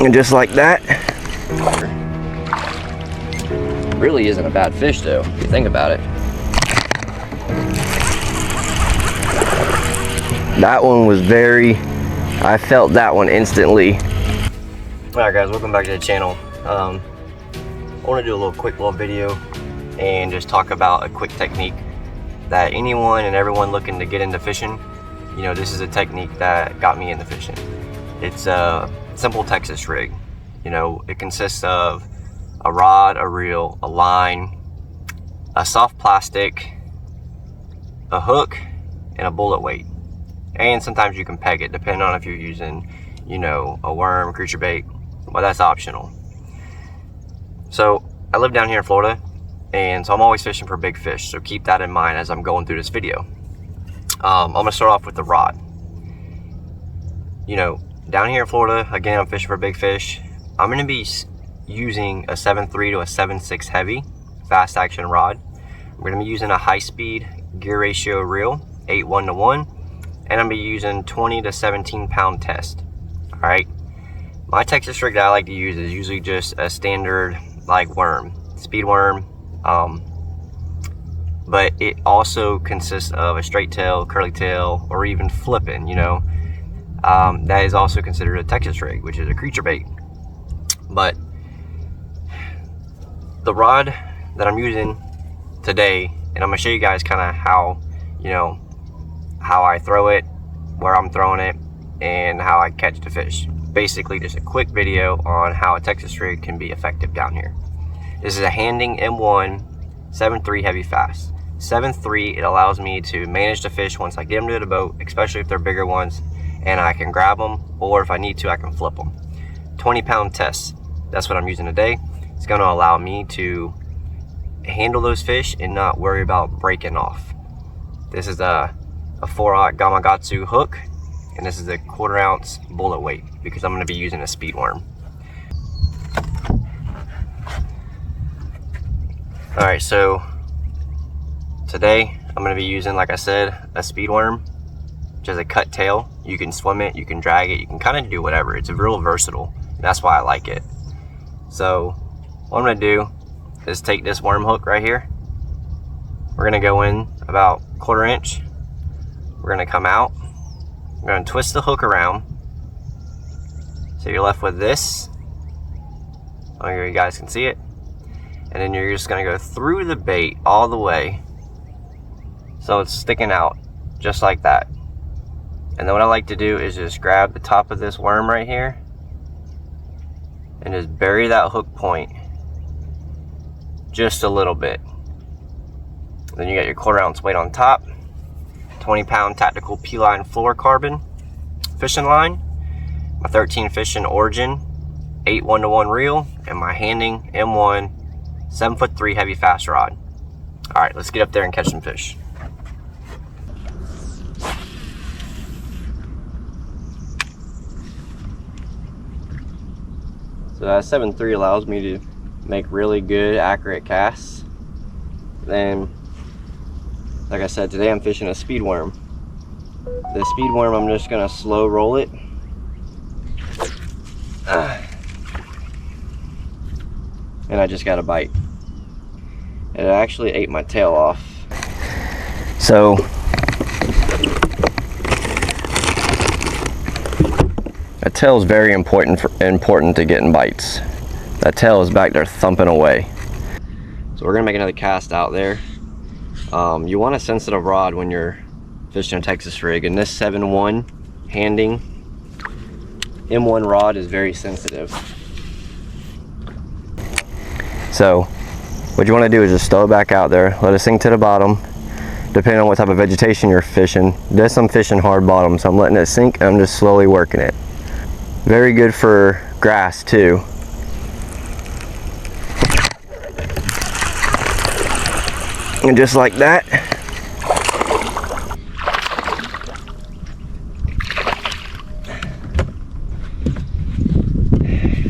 And just like that. Really isn't a bad fish though, if you think about it. That one was I felt that one instantly. Alright guys, welcome back to the channel. I want to do a quick little video and just talk about a quick technique that anyone and everyone looking to get into fishing, you know, this is a technique that got me into fishing. It's a simple Texas rig. You know, it consists of a rod, a reel, a line, a soft plastic, a hook, and a bullet weight. And sometimes you can peg it depending on if you're using, you know, a worm, creature bait. Well, that's optional. So I live down here in Florida, and so I'm always fishing for big fish, so keep that in mind as I'm going through this video. I'm gonna start off with the rod. You know, down here in Florida, again, I'm fishing for big fish. I'm gonna be using a 7.3 to a 7.6 heavy fast action rod. I'm gonna be using a high speed gear ratio reel, 8:1 to 1, and I'm gonna be using 20 to 17 pound test. All right, my Texas rig that I like to use is usually just a standard like worm, speed worm, but it also consists of a straight tail, curly tail, or even flipping, you know. That is also considered a Texas rig, which is a creature bait. But the rod that I'm using today, and I'm gonna show you guys kind of how, you know, how I throw it, where I'm throwing it, and how I catch the fish. Basically just a quick video on how a Texas rig can be effective down here. This is a Handing M1 7.3 heavy fast. 7.3, it allows me to manage the fish once I get them to the boat, especially if they're bigger ones, and I can grab them, or if I need to, I can flip them. 20 pound test, that's what I'm using today. It's gonna allow me to handle those fish and not worry about breaking off. This is a 4/0 Gamakatsu hook, and this is a 1/4 ounce bullet weight because I'm gonna be using a speed worm. All right, so today I'm gonna be using, like I said, a speed worm, which is a cut tail. You can swim it, you can drag it, you can kind of do whatever. It's real versatile, and that's why I like it. So what I'm gonna do is take this worm hook right here. We're gonna go in about 1/4 inch. We're gonna come out. We're gonna twist the hook around. So you're left with this. Oh, here you guys can see it. And then you're just gonna go through the bait all the way, so it's sticking out just like that. And then what I like to do is just grab the top of this worm right here and just bury that hook point just a little bit. Then you got your 1/4 ounce weight on top, 20 pound tactical P-line fluorocarbon fishing line, my 13 fishing Origin 8:1 to 1 reel, and my Handing M1 7.3 heavy fast rod. All right, let's get up there and catch some fish. So that 7.3 allows me to make really good, accurate casts. Then, like I said, today I'm fishing a speed worm. The speed worm, I'm just gonna slow roll it. And I just got a bite. It actually ate my tail off. So a tail is very important to getting bites. That tail is back there thumping away. So we're gonna make another cast out there. You want a sensitive rod when you're fishing a Texas rig, and this 7.1 Handing M1 rod is very sensitive. So what you want to do is just throw it back out there, let it sink to the bottom. Depending on what type of vegetation you're fishing, this I'm fishing hard bottom, so I'm letting it sink and I'm just slowly working it. Very good for grass too. And just like that.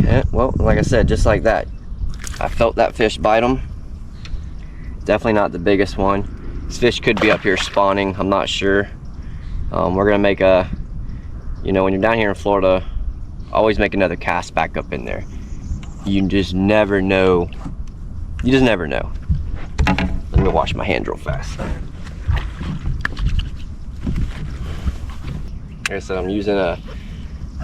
Yeah, well, like I said, just like that. I felt that fish bite him. Definitely not the biggest one. This fish could be up here spawning, I'm not sure. We're gonna make a, you know, when you're down here in Florida, always make another cast back up in there. You just never know. You just never know. Let me wash my hands real fast. Like I said, I'm using a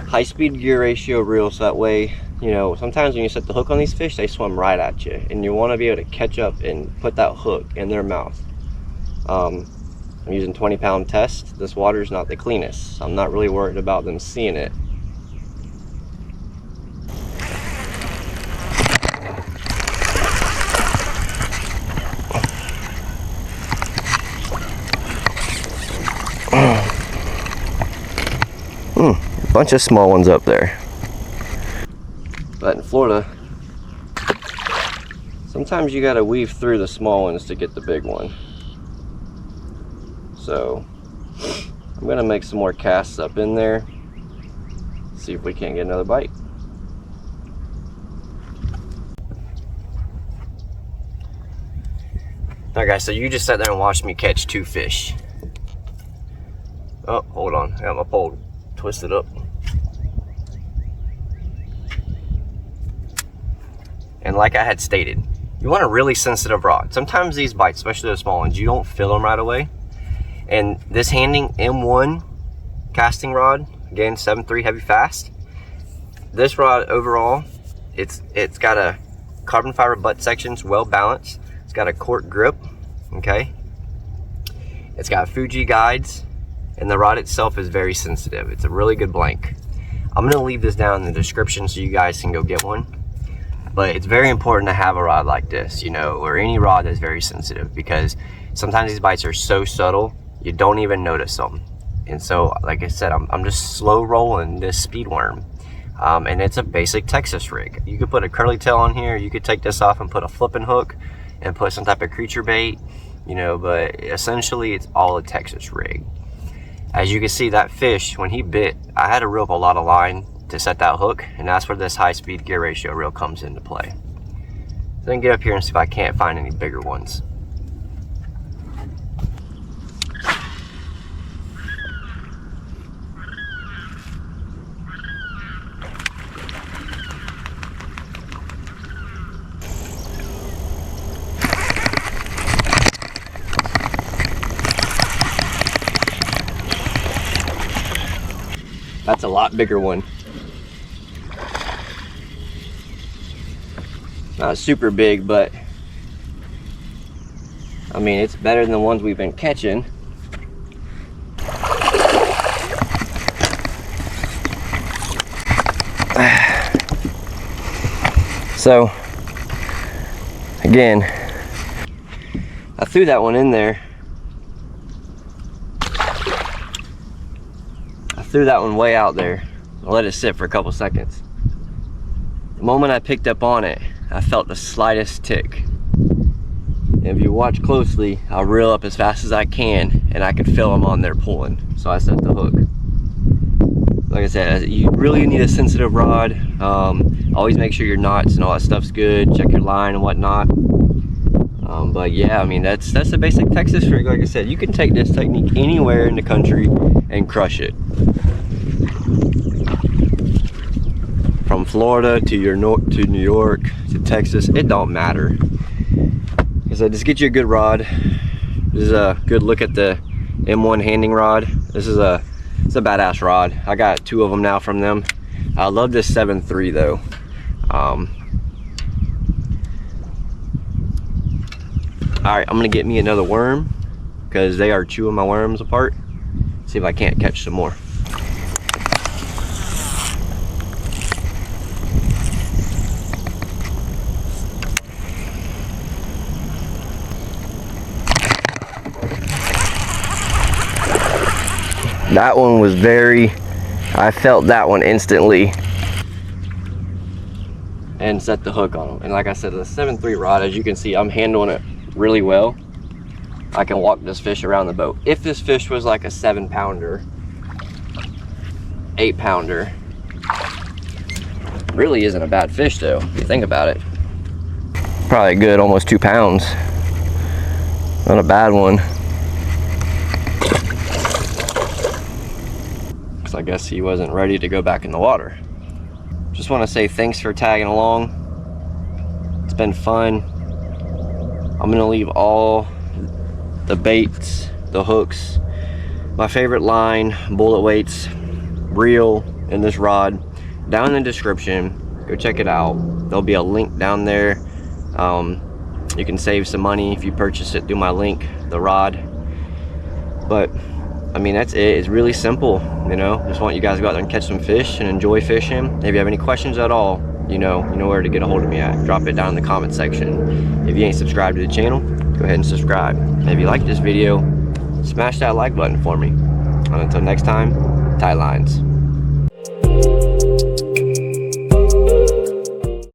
high-speed gear ratio reel, so that way, you know, sometimes when you set the hook on these fish, they swim right at you, and you want to be able to catch up and put that hook in their mouth. I'm using 20-pound test. This water is not the cleanest, so I'm not really worried about them seeing it. A bunch of small ones up there. But in Florida, sometimes you gotta weave through the small ones to get the big one. So I'm gonna make some more casts up in there, see if we can't get another bite. Alright guys, so you just sat there and watched me catch 2 fish. Oh, hold on, I got my pole twisted up. And like I had stated, you want a really sensitive rod. Sometimes these bites, especially the small ones, you don't feel them right away. And this Handing M1 casting rod, again 7.3 heavy fast. This rod overall, it's got a carbon fiber butt sections, well balanced. It's got a cork grip, okay. It's got Fuji guides, and the rod itself is very sensitive. It's a really good blank. I'm gonna leave this down in the description so you guys can go get one. But it's very important to have a rod like this, you know, or any rod that's very sensitive, because sometimes these bites are so subtle, you don't even notice them. And so, like I said, I'm just slow rolling this speed worm. And it's a basic Texas rig. You could put a curly tail on here, you could take this off and put a flipping hook and put some type of creature bait, you know, but essentially it's all a Texas rig. As you can see, that fish, when he bit, I had to reel up a lot of line to set that hook, and that's where this high-speed gear ratio reel comes into play. So then get up here and see if I can't find any bigger ones. That's a lot bigger one. Not super big, but I mean, it's better than the ones we've been catching. So again, I threw that one in there. I threw that one way out there. I let it sit for a couple seconds. The moment I picked up on it, I felt the slightest tick. And if you watch closely, I'll reel up as fast as I can, and I can feel them on there pulling. So I set the hook. Like I said, you really need a sensitive rod. Always make sure your knots and all that stuff's good. Check your line and whatnot. But yeah, I mean, that's the basic Texas rig. Like I said, you can take this technique anywhere in the country and crush it. From Florida to New York to Texas, it don't matter. So just get you a good rod. This is a good look at the M1 Handing rod. It's a badass rod. I got 2 of them now from them. I love this 7.3 though. Alright, I'm gonna get me another worm because they are chewing my worms apart. See if I can't catch some more. That one was I felt that one instantly. And set the hook on them. And like I said, the 7.3 rod, as you can see, I'm handling it really well. I can walk this fish around the boat. If this fish was like a 7-pounder, 8-pounder, really isn't a bad fish though, if you think about it. Probably a good almost 2 pounds. Not a bad one. I guess he wasn't ready to go back in the water. just want to say thanks for tagging along. It's been fun. I'm gonna leave all the baits, the hooks, my favorite line, bullet weights, reel, and this rod down in the description. Go check it out. There'll be a link down there. You can save some money if you purchase it through my link, the rod. But I mean, that's it. It's really simple, you know. Just want you guys to go out there and catch some fish and enjoy fishing. If you have any questions at all, you know where to get a hold of me at. Drop it down in the comment section. If you ain't subscribed to the channel, go ahead and subscribe. And if you like this video, smash that like button for me. And until next time, tight lines.